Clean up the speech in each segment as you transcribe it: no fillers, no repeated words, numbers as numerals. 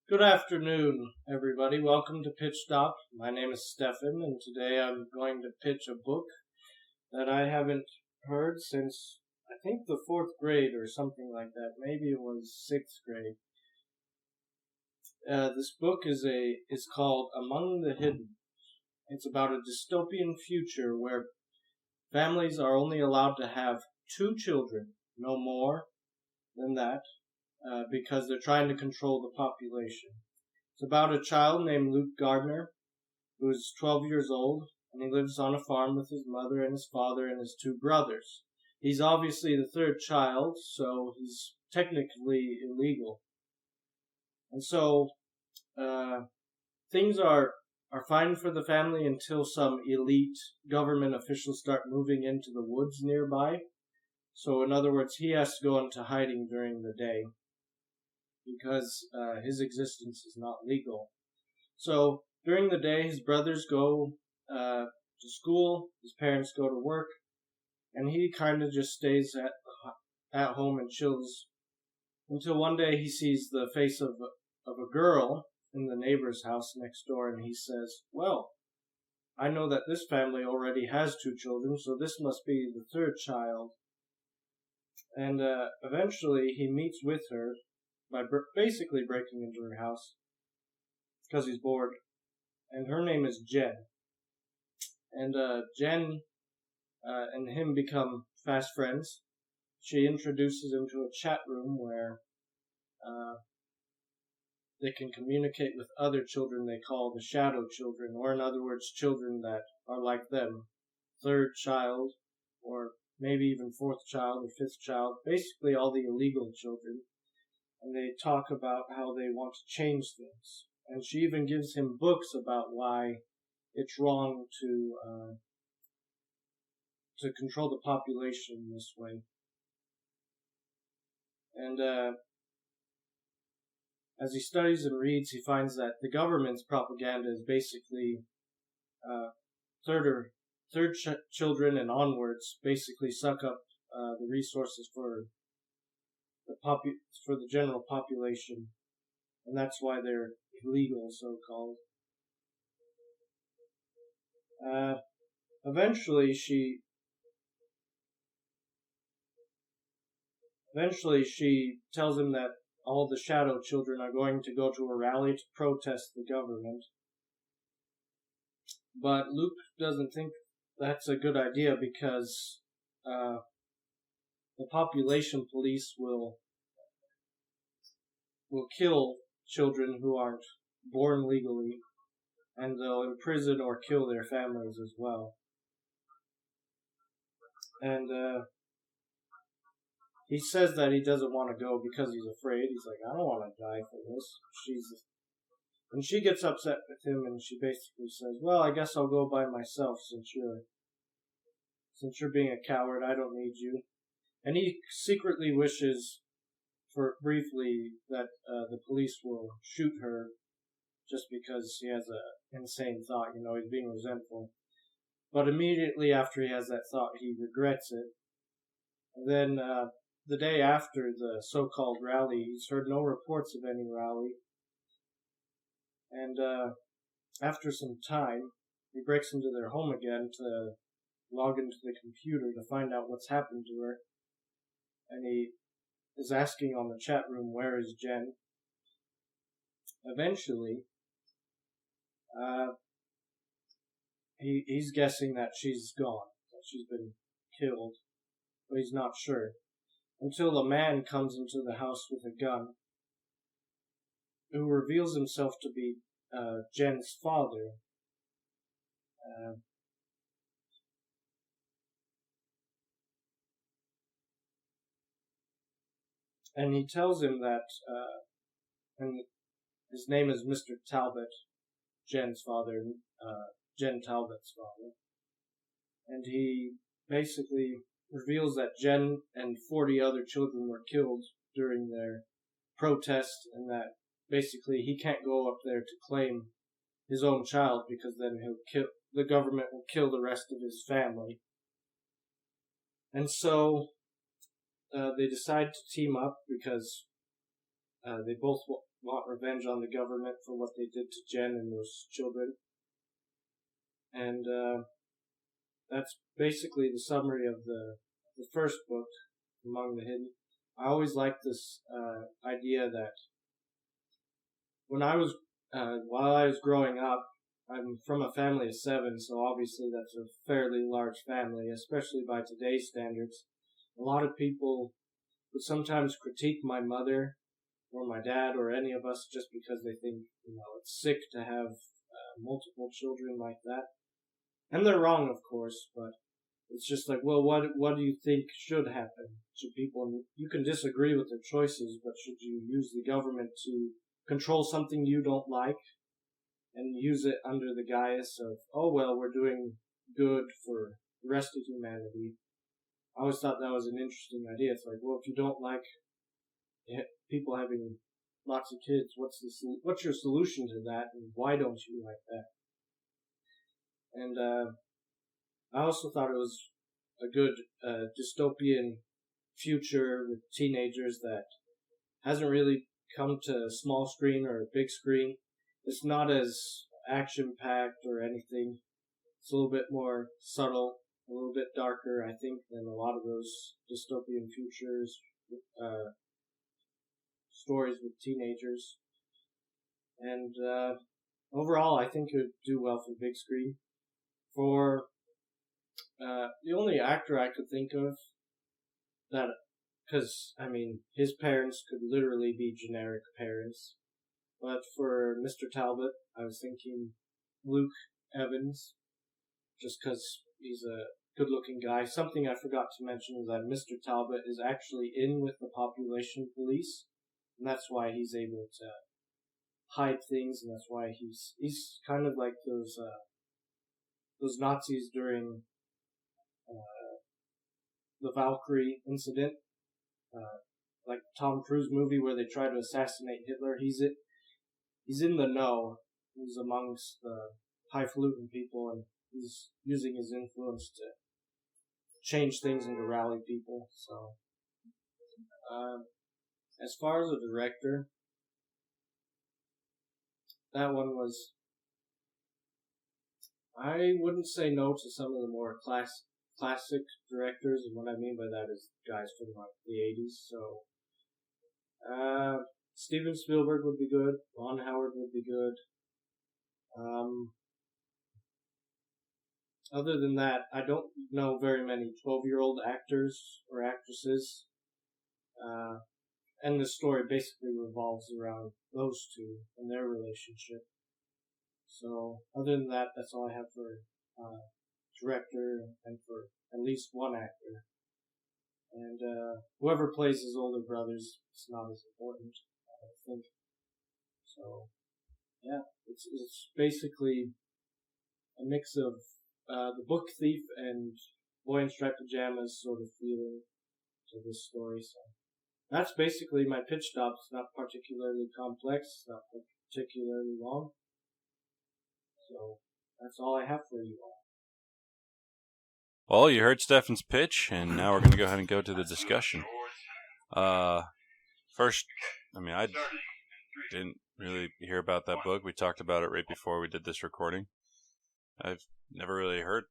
Good afternoon, everybody. Welcome to Pitch Stop. My name is Stephan, and today I'm going to pitch a book that I haven't heard since I think the fourth grade or something like that. Maybe it was sixth grade. This book is called Among the Hidden. It's about a dystopian future where families are only allowed to have two children, no more than that, because they're trying to control the population. It's about a child named Luke Gardner, who is 12 years old, and he lives on a farm with his mother and his father and his two brothers. He's obviously the third child, so he's technically illegal. And so things are fine for the family until some elite government officials start moving into the woods nearby. So in other words, he has to go into hiding during the day because his existence is not legal. So during the day, his brothers go to school, his parents go to work, and he kind of just stays at home and chills until one day he sees the face of a girl in the neighbor's house next door, and he says, "Well, I know that this family already has two children, so this must be the third child." And eventually he meets with her by basically breaking into her house because he's bored. And her name is Jen. And Jen and him become fast friends. She introduces him to a chat room where they can communicate with other children they call the shadow children, or in other words, children that are like them. Third child, or maybe even fourth child or fifth child, basically all the illegal children. And they talk about how they want to change things. And she even gives him books about why it's wrong to control the population this way. And as he studies and reads, he finds that the government's propaganda is basically third children and onwards basically suck up the resources for the general population, and that's why they're illegal, so called. Eventually she tells him that all the shadow children are going to go to a rally to protest the government. But Luke doesn't think that's a good idea because the population police will kill children who aren't born legally, and they'll imprison or kill their families as well. And he says that he doesn't want to go because he's afraid. He's like, I don't want to die for this. And she gets upset with him, and she basically says, well, I guess I'll go by myself since you're being a coward. I don't need you. And he secretly wishes for briefly that the police will shoot her just because he has an insane thought, he's being resentful. But immediately after he has that thought, he regrets it. And then the day after the so-called rally, he's heard no reports of any rally. And after some time, he breaks into their home again to log into the computer to find out what's happened to her. And he is asking on the chat room, where is Jen? Eventually, he's guessing that she's gone, that she's been killed, but he's not sure. Until a man comes into the house with a gun, who reveals himself to be Jen's father. And he tells him that, and his name is Mr. Talbot, Jen's father, Jen Talbot's father. And he basically reveals that Jen and 40 other children were killed during their protest, and that basically he can't go up there to claim his own child because then the government will kill the rest of his family. And so they decide to team up because they both want revenge on the government for what they did to Jen and those children. And that's basically the summary of the first book, Among the Hidden. I always liked this idea that when I was, while I was growing up, I'm from a family of 7, so obviously that's a fairly large family, especially by today's standards. A lot of people would sometimes critique my mother or my dad or any of us just because they think, it's sick to have multiple children like that. And they're wrong, of course, but it's just like, well, what do you think should happen to people? And you can disagree with their choices, but should you use the government to control something you don't like and use it under the guise of, oh, well, we're doing good for the rest of humanity? I always thought that was an interesting idea. It's like, well, if you don't like people having lots of kids, what's your solution to that, and why don't you like that? And I also thought it was a good dystopian future with teenagers that hasn't really come to small screen or big screen. It's not as action-packed or anything. It's a little bit more subtle, a little bit darker, I think, than a lot of those dystopian futures, stories with teenagers. And overall, I think it would do well for big screen. For the only actor I could think of that, because, his parents could literally be generic parents. But for Mr. Talbot, I was thinking Luke Evans, just because he's a good-looking guy. Something I forgot to mention is that Mr. Talbot is actually in with the population police, and that's why he's able to hide things, and that's why he's kind of like those Nazis during the Valkyrie incident, like Tom Cruise movie where they try to assassinate Hitler. He's in the know. He's amongst the highfalutin people, and he's using his influence to change things and to rally people. So, as far as the director, that one was, I wouldn't say no to some of the more classic directors, and what I mean by that is guys from like the 80s. So, Steven Spielberg would be good. Ron Howard would be good. Other than that, I don't know very many 12-year-old actors or actresses. And the story basically revolves around those two and their relationship. So, other than that, that's all I have for director and for at least one actor. And whoever plays his older brothers, it's not as important, I think. So, yeah, it's basically a mix of the book thief and boy in striped pajamas sort of feeling to this story. So that's basically my pitch stop. It's not particularly complex, not particularly long. So that's all I have for you all. Well, you heard Stephan's pitch, and now we're going to go ahead and go to the discussion. First, I didn't really hear about that book. We talked about it right before we did this recording. I've never really heard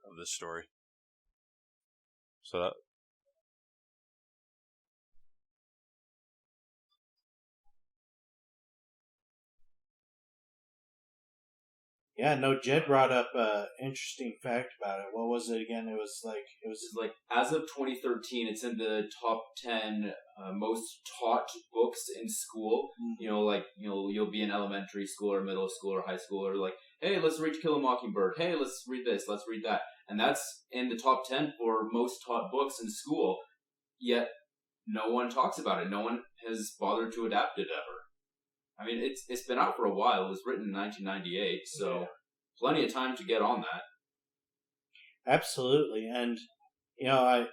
of this story. So Yeah, no, Jed brought up an interesting fact about it. What was it again? It was like as of 2013, it's in the top 10 most taught books in school. Mm-hmm. You'll be in elementary school or middle school or high school, or like, hey, let's read To Kill a Mockingbird. Hey, let's read this. Let's read that. And that's in the top 10 for most taught books in school. Yet no one talks about it. No one has bothered to adapt it ever. It's been out for a while. It was written in 1998, so plenty of time to get on that. Absolutely, and I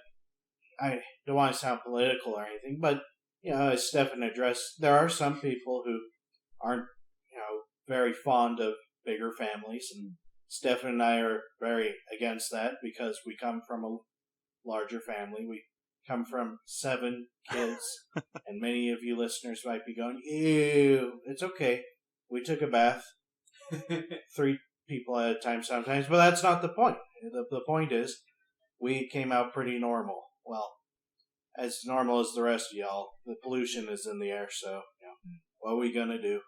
don't want to sound political or anything, but as Stephan addressed, there are some people who aren't very fond of bigger families, and Stephan and I are very against that because we come from a larger family. We come from 7 kids, and many of you listeners might be going, ew, it's okay. We took a bath, 3 people at a time sometimes, but that's not the point. The point is, we came out pretty normal. Well, as normal as the rest of y'all. The pollution is in the air, so, what are we gonna do?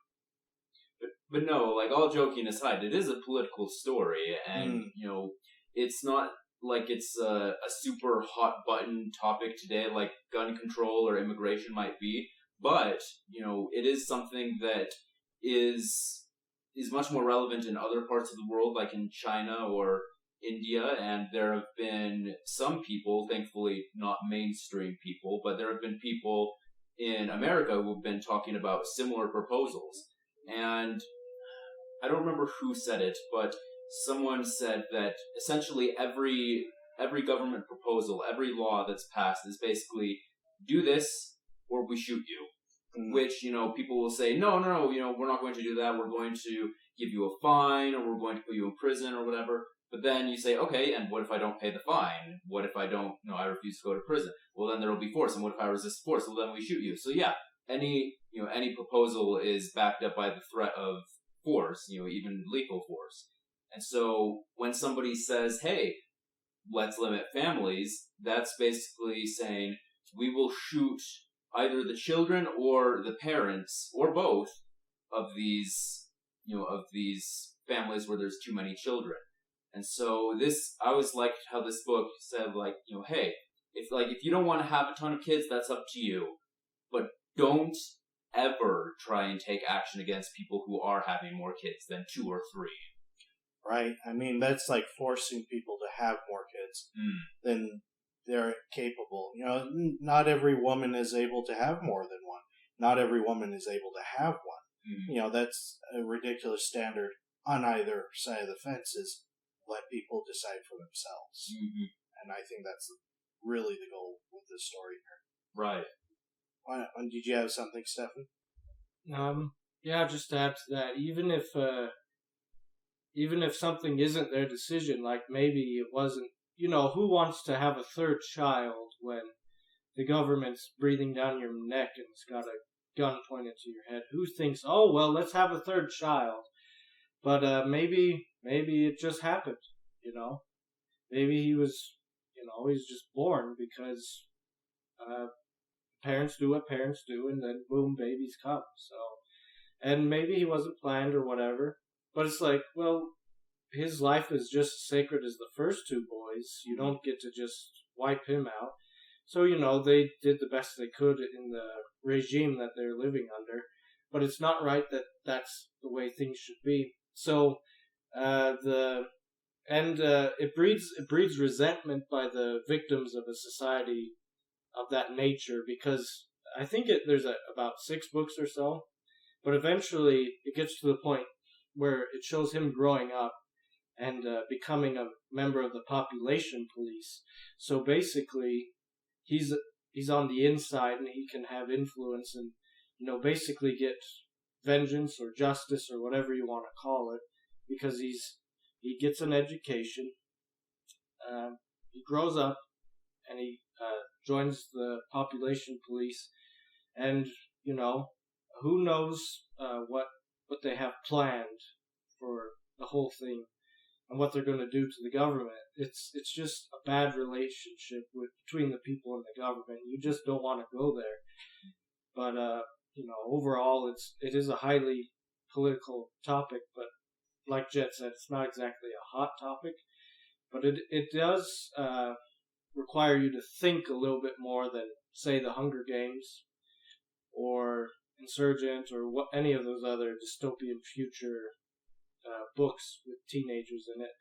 But no, like, all joking aside, it is a political story, and, it's not like it's a super hot button topic today, like gun control or immigration might be, but, it is something that is much more relevant in other parts of the world, like in China or India, and there have been some people, thankfully not mainstream people, but there have been people in America who have been talking about similar proposals. And I don't remember who said it, but someone said that essentially every government proposal, every law that's passed is basically, do this or we shoot you. Which, people will say, no, we're not going to do that. We're going to give you a fine, or we're going to put you in prison or whatever. But then you say, okay, and what if I don't pay the fine? What if I don't, I refuse to go to prison? Well, then there will be force. And what if I resist force? Well, then we shoot you. So yeah, any proposal is backed up by the threat of force, even lethal force. And so when somebody says, hey, let's limit families, that's basically saying we will shoot either the children or the parents or both of these families where there's too many children. And so I always liked how this book said, hey, if you don't want to have a ton of kids, that's up to you. But don't ever try and take action against people who are having more kids than 2 or 3. Right. I mean, that's like forcing people to have more kids than they're capable. Not every woman is able to have more than one. Not every woman is able to have one. That's a ridiculous standard on either side of the fence, is let people decide for themselves. And I think that's really the goal with this story here. Right. Did you have something, Stephan? Yeah, just to add to that, even if something isn't their decision, like maybe it wasn't, who wants to have a 3rd child when the government's breathing down your neck and it's got a gun pointed to your head? Who thinks, oh, well, let's have a 3rd child? But maybe it just happened, Maybe he was, he's just born because parents do what parents do, and then boom, babies come. So, and maybe he wasn't planned or whatever, but it's like, well, his life is just as sacred as the first 2 boys. You don't get to just wipe him out. So, they did the best they could in the regime that they're living under, but it's not right that that's the way things should be. So, it breeds resentment by the victims of a society of that nature, because I think there's about 6 books or so, but eventually it gets to the point where it shows him growing up and becoming a member of the population police. So basically, he's on the inside, and he can have influence and basically get vengeance or justice or whatever you want to call it, because he gets an education, he grows up, and he joins the population police, and who knows what they have planned for the whole thing and what they're going to do to the government. It's just a bad relationship between the people and the government. You just don't want to go there. But overall, it is a highly political topic. But like Jet said, it's not exactly a hot topic. But it does require you to think a little bit more than, say, the Hunger Games or Insurgent or any of those other dystopian future books with teenagers in it.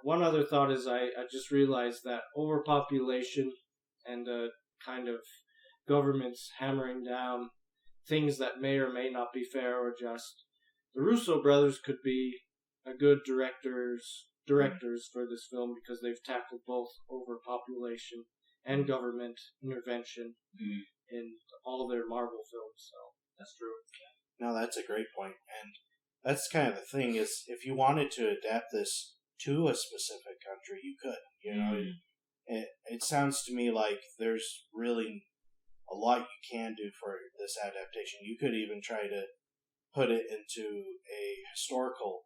One other thought is I just realized that overpopulation and kind of governments hammering down things that may or may not be fair or just. The Russo brothers could be a good directors for this film, because they've tackled both overpopulation and government intervention in all their Marvel films. So that's true. No, that's a great point. And that's kind of the thing, is if you wanted to adapt this to a specific country, you could. it sounds to me like there's really a lot you can do for this adaptation. You could even try to put it into a historical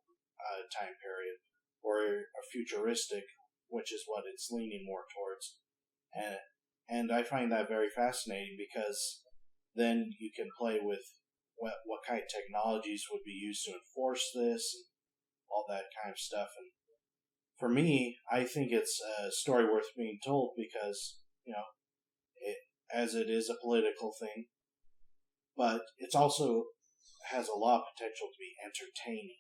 time period or a futuristic, which is what it's leaning more towards. And I find that very fascinating because then you can play with what kind of technologies would be used to enforce this and all that kind of stuff. And for me, I think it's a story worth being told because, as it is a political thing, but it's also has a lot of potential to be entertaining.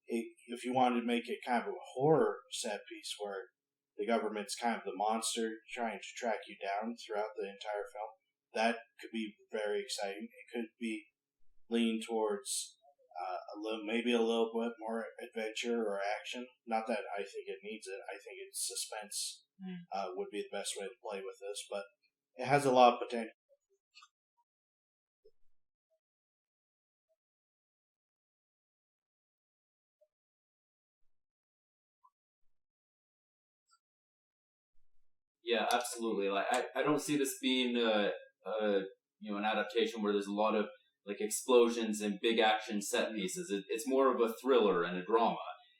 If you wanted to make it kind of a horror set piece where the government's kind of the monster trying to track you down throughout the entire film, that could be very exciting. It could be leaning towards maybe a little bit more adventure or action. Not that I think it needs it. I think it's suspense would be the best way to play with this, but it has a lot of potential. Yeah, absolutely. Like I don't see this being an adaptation where there's a lot of like explosions and big action set pieces. It's more of a thriller and a drama.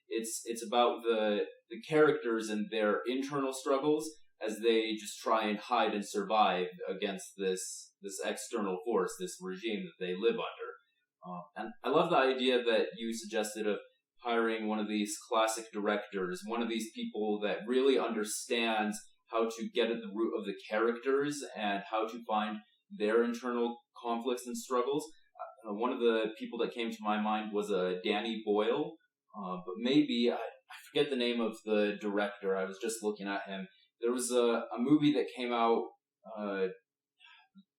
It's about the characters and their internal struggles as they just try and hide and survive against this external force, this regime that they live under. And I love the idea that you suggested of hiring one of these classic directors, one of these people that really understands how to get at the root of the characters and how to find their internal conflicts and struggles. One of the people that came to my mind was Danny Boyle, but maybe I forget the name of the director. I was just looking at him. There was a movie that came out.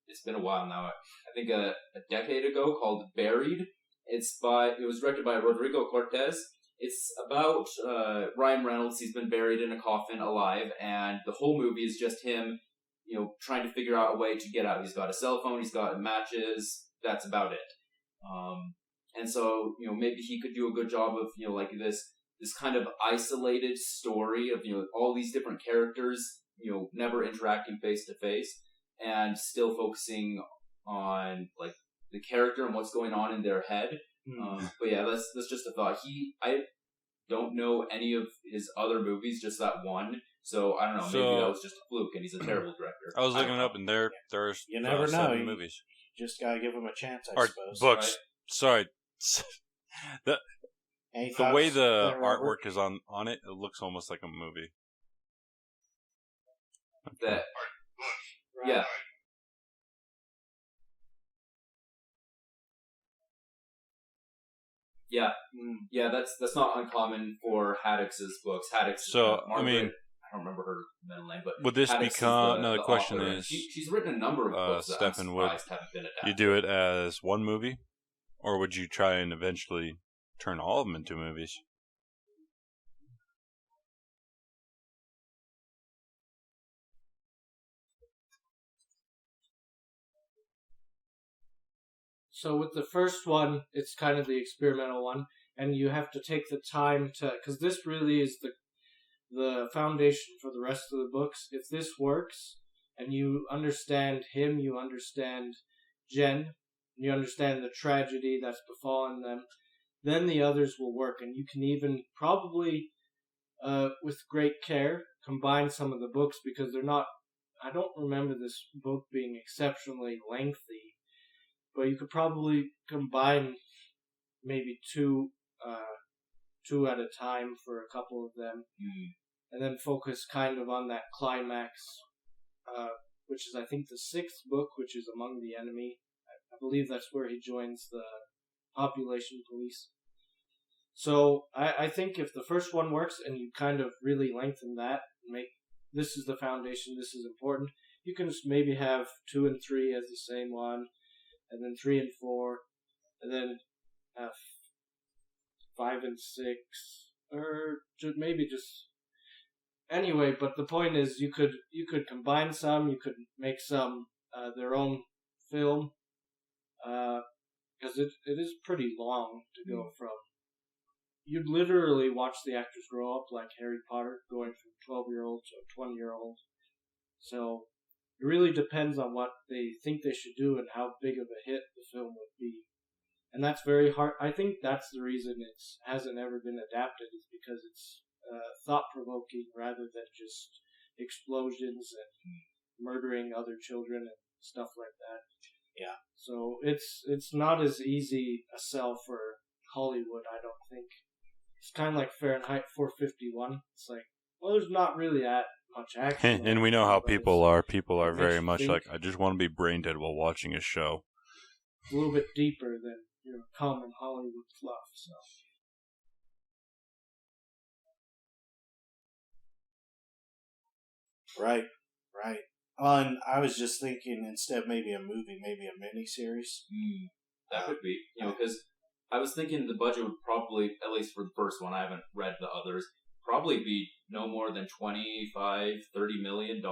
It's been a while now. I think a decade ago, called Buried. It was directed by Rodrigo Cortés. It's about Ryan Reynolds. He's been buried in a coffin alive, and the whole movie is just him, trying to figure out a way to get out. He's got a cell phone. He's got matches. That's about it. And so, maybe he could do a good job of, like this kind of isolated story of, all these different characters, never interacting face to face and still focusing on like the character and what's going on in their head. But yeah, that's just a thought. I don't know any of his other movies, just that one. So I don't know. Maybe that was just a fluke, and he's a terrible director. I was looking it up, and there's you never know. 7 movies. You just gotta give him a chance, I suppose. Books. Right? Sorry. The way the artwork is on it, it looks almost like a movie. That. Right. Yeah. Yeah, yeah, that's not uncommon for Haddix's books. Haddix. So Margaret, I don't remember her middle name, but would this Haddix become? is No, the question author, is, she's written a number of books that Stephan, I'm would surprised haven't been adapted. you do it as one movie, or would you try and eventually turn all of them into movies? So with the first one, it's kind of the experimental one, and you have to take the time to, because this really is the foundation for the rest of the books. If this works, and you understand him, you understand Jen, you understand the tragedy that's befallen them, then the others will work, and you can even probably, with great care, combine some of the books, because they're not, I don't remember this book being exceptionally lengthy, but you could probably combine maybe two at a time for a couple of them, and then focus kind of on that climax, which is I think the 6th book, which is Among the Enemy. I believe that's where he joins the population police. So I think if the first one works and you kind of really lengthen that, make this is the foundation, this is important, you can just maybe have 2 and 3 as the same one, and then 3 and 4, and then 5 and 6, or maybe just anyway. But the point is, you could combine some, you could make some their own film, because it is pretty long to go from you'd literally watch the actors grow up, like Harry Potter, going from 12-year-old to a 20-year-old. So it really depends on what they think they should do and how big of a hit the film would be. And that's very hard. I think that's the reason it hasn't ever been adapted, is because it's thought-provoking rather than just explosions and murdering other children and stuff like that. Yeah. So it's not as easy a sell for Hollywood, I don't think. It's kind of like Fahrenheit 451. It's like, well, there's not really that much action. And we know how people are. People are it very makes you much think. like, I just want to be brain dead while watching a show. It's a little bit deeper than your common Hollywood fluff. So. Right. Well, and I was just thinking, instead of maybe a movie, maybe a mini-series. That could be, because I was thinking the budget would probably, at least for the first one, I haven't read the others, probably be no more than $25-30 million.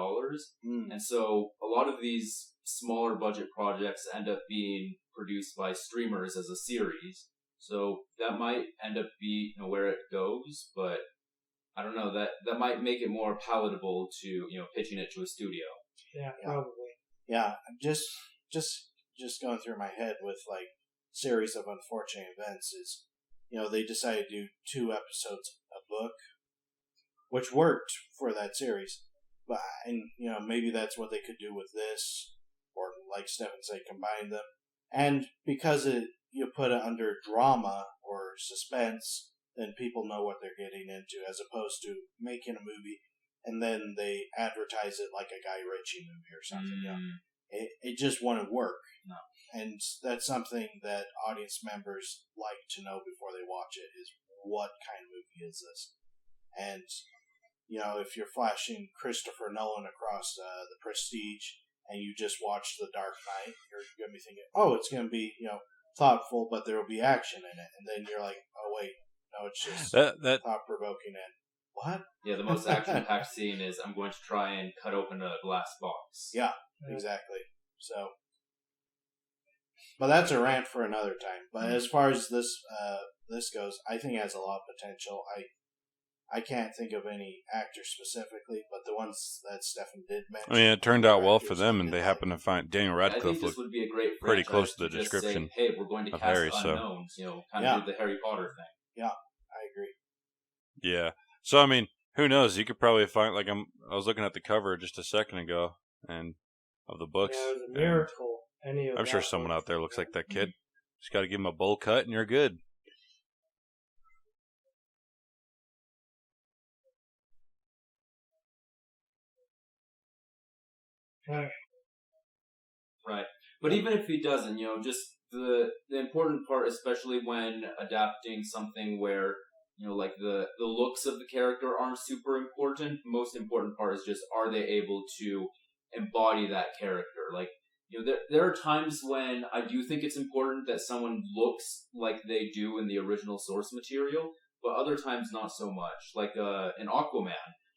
And so a lot of these smaller budget projects end up being produced by streamers as a series. So that might end up being where it goes, but I don't know, that might make it more palatable to, pitching it to a studio. Yeah, probably. Yeah, just going through my head with like series of unfortunate events is, they decided to do 2 episodes a book, which worked for that series, but maybe that's what they could do with this, or like Stephan said, combine them, and because you put it under drama or suspense, then people know what they're getting into, as opposed to making a movie and then they advertise it like a Guy Ritchie movie or something. It just wouldn't work. No. And that's something that audience members like to know before they watch it, is what kind of movie is this? And, if you're flashing Christopher Nolan across The Prestige and you just watch The Dark Knight, you're going to be thinking, oh, it's going to be, thoughtful, but there will be action in it. And then you're like, oh, wait, no, it's just thought-provoking and what? Yeah, the most action-packed scene is I'm going to try and cut open a glass box. Yeah, exactly. So, but that's a rant for another time. But as far as this goes, I think it has a lot of potential. I can't think of any actors specifically, but the ones that Stephan did mention. I mean, it turned out well for them, and they happened to find Daniel I think Radcliffe this would be a great pretty close to the just description. Say, hey, we're going to of cast Harry, unknowns. Kind of do the Harry Potter thing. Yeah, I agree. Yeah. So I mean, who knows? You could probably find I was looking at the cover just a second ago, and of the books. Yeah, it was a miracle. I'm sure someone out there looks like that kid. Just got to give him a bowl cut, and you're good. Right. But even if he doesn't, just the important part, especially when adapting something where, like the looks of the character aren't super important. Most important part is just, are they able to embody that character? Like, there are times when I do think it's important that someone looks like they do in the original source material, but other times not so much. Like in Aquaman.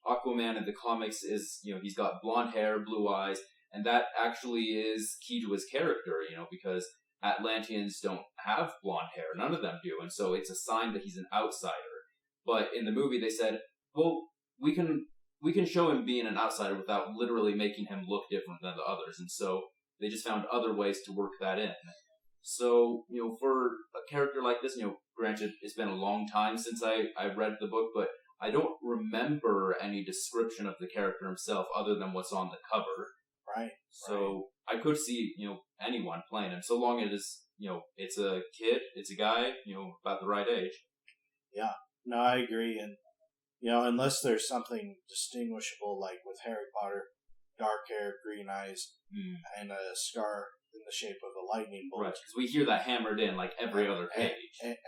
Aquaman in the comics is, he's got blonde hair, blue eyes, and that actually is key to his character, because Atlanteans don't have blonde hair. None of them do. And so it's a sign that he's an outsider. But in the movie, they said, well, we can show him being an outsider without literally making him look different than the others. And so they just found other ways to work that in. So, for a character like this, granted, it's been a long time since I read the book, but I don't remember any description of the character himself other than what's on the cover. Right. So I could see, anyone playing him, so long as, it's a kid, it's a guy, about the right age. Yeah. No, I agree. And, unless there's something distinguishable, like with Harry Potter, dark hair, green eyes, and a scar in the shape of a lightning bolt. Right, because we hear that hammered in like every other page.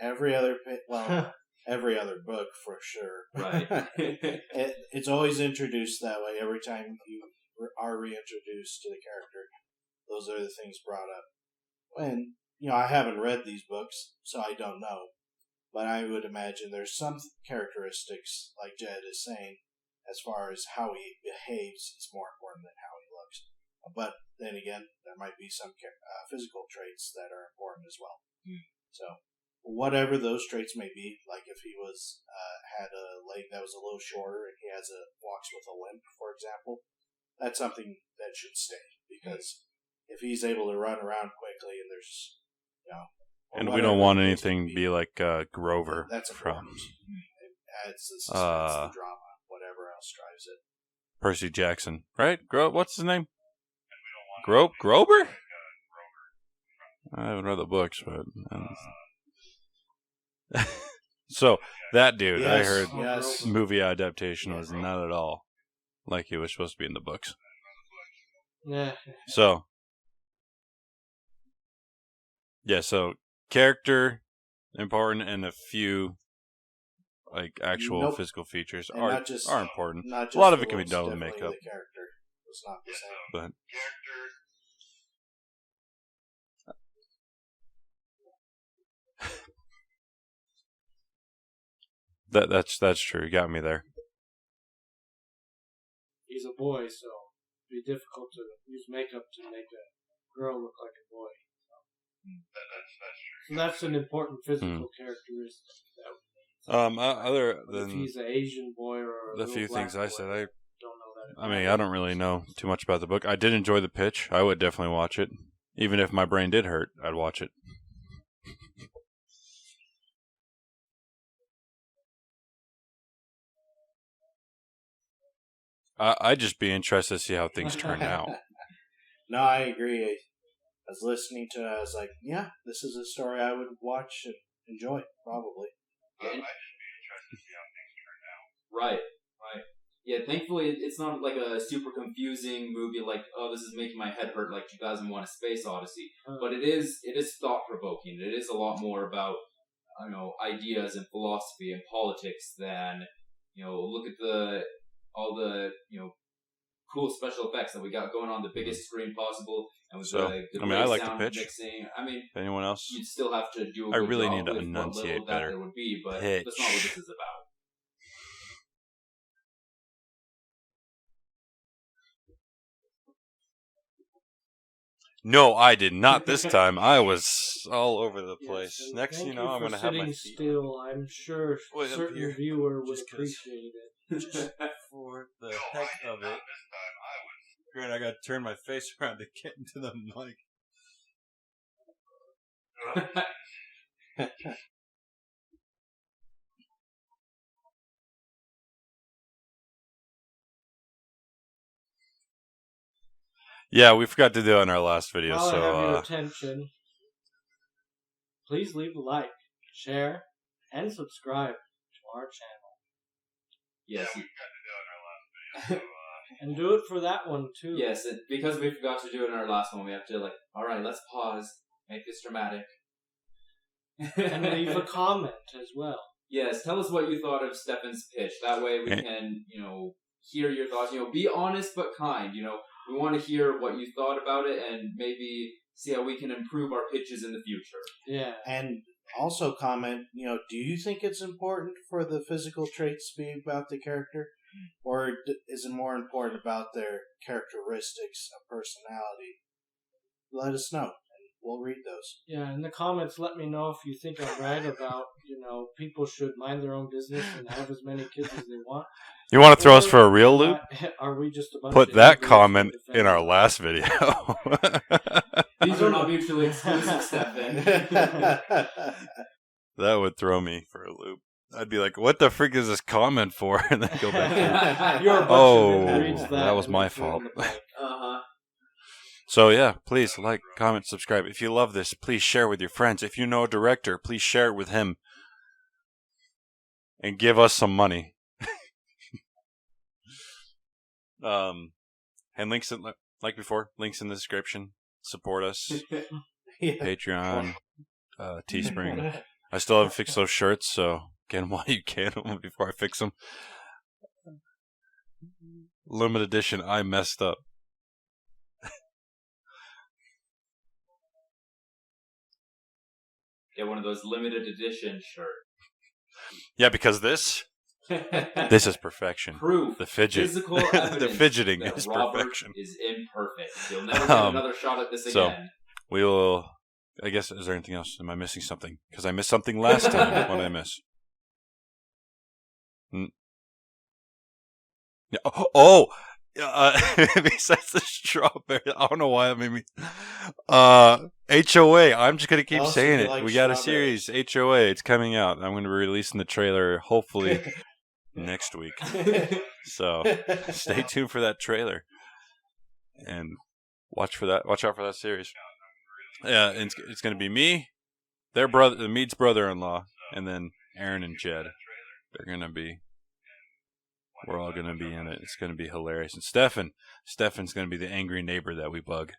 Every other every other book for sure. Right. It's always introduced that way. Every time you are reintroduced to the character, those are the things brought up. And, I haven't read these books, so I don't know. But I would imagine there's some characteristics, like Jed is saying, as far as how he behaves is more important than how he looks. But then again, there might be some physical traits that are important as well. So, whatever those traits may be, like if he was had a leg that was a little shorter and he walks with a limp, for example, that's something that should stay, because if he's able to run around quickly and there's, and we don't want anything to be like Grover. That's from it adds the suspense, the drama, whatever else drives it. Percy Jackson, right? What's his name? Grover? I haven't read the books, but so that dude, Yes, I heard yes. movie adaptation was not at all like he was supposed to be in the books. Yeah. So character important, and a few like actual physical features And are important. Not just a lot of the it can be looks, done with definitely makeup, The character was not the same. but that's true. You got me there. He's a boy, so it'd be difficult to use makeup to make a girl look like a boy. So that's an important physical characteristic that we need. Other But than if he's an Asian boy or a the little few black things I boy, said, don't know that. I mean, I don't really know too much about the book. I did enjoy the pitch. I would definitely watch it. Even if my brain did hurt, I'd watch it. I'd just be interested to see how things turn out. No, I agree. I was listening to it, I was like, yeah, this is a story I would watch and enjoy, probably. Right. Yeah, thankfully it's not like a super confusing movie like, oh, this is making my head hurt like 2001: A Space Odyssey. But it is thought-provoking. It is a lot more about, ideas and philosophy and politics than, look at all the cool special effects that we got going on the biggest screen possible, and with the I like sound the pitch. mixing. Anyone else? You'd still have to do a I good really job need to with enunciate what little better. that there would be, but Pitch. that's not what this is about. No, I did not this time. I was all over the place. Yes, Next, thank I'm going to have my sitting feet still. I'm sure a Wait, up certain here. viewer would Just 'cause. appreciate it. just for the heck of it. Granted, I got to turn my face around to get into the mic. Yeah, we forgot to do it in our last video, While I have your so attention, please leave a like, share, and subscribe to our channel. Yes. And do it for that one, too. Yes, because we forgot to do it in our last one, we have to, alright, let's pause, make this dramatic. And leave a comment as well. Yes, tell us what you thought of Stephan's pitch. That way we can, hear your thoughts. Be honest but kind. We want to hear what you thought about it and maybe see how we can improve our pitches in the future. Yeah. And also comment, do you think it's important for the physical traits to be about the character? Or is it more important about their characteristics of personality? Let us know, and we'll read those. Yeah, in the comments, let me know if you think I'm right about, people should mind their own business and have as many kids as they want. you want to throw us for a real loop? Are we just a bunch Put of that idiots comment for the in our family? last video. These are not mutually exclusive, Stephan. That would throw me for a loop. I'd be like, what the frick is this comment for? And then go back. You're a bunch Oh, of reads that was and my then fill in fault. the blank. Uh-huh. So yeah, please like, comment, subscribe. If you love this, please share with your friends. If you know a director, please share it with him. And give us some money. And links in, like before, links in the description. Support us. Yeah. Patreon, Teespring. I still haven't fixed those shirts, so get them while you can before I fix them. Limited edition, I messed up. Get one of those limited edition shirts. Yeah, because this is perfection. Proof. The fidget. Physical evidence The fidgeting that is Robert perfection. is imperfect. You'll never get another shot at this so- again. We will I guess, is there anything else? Am I missing something? Because I missed something last time. What did I miss? Oh, besides the strawberry, I don't know why that made me. HOA. I'm just gonna keep saying it. Like we got a series, HOA. It's coming out. I'm gonna be releasing the trailer hopefully next week. So stay tuned for that trailer and watch for that. Watch out for that series. Yeah, and it's gonna be me, their brother, Mead's brother-in-law, and then Aaron and Jed. They're gonna be. We're all going to be in it. It's going to be hilarious. And Stephan's going to be the angry neighbor that we bug.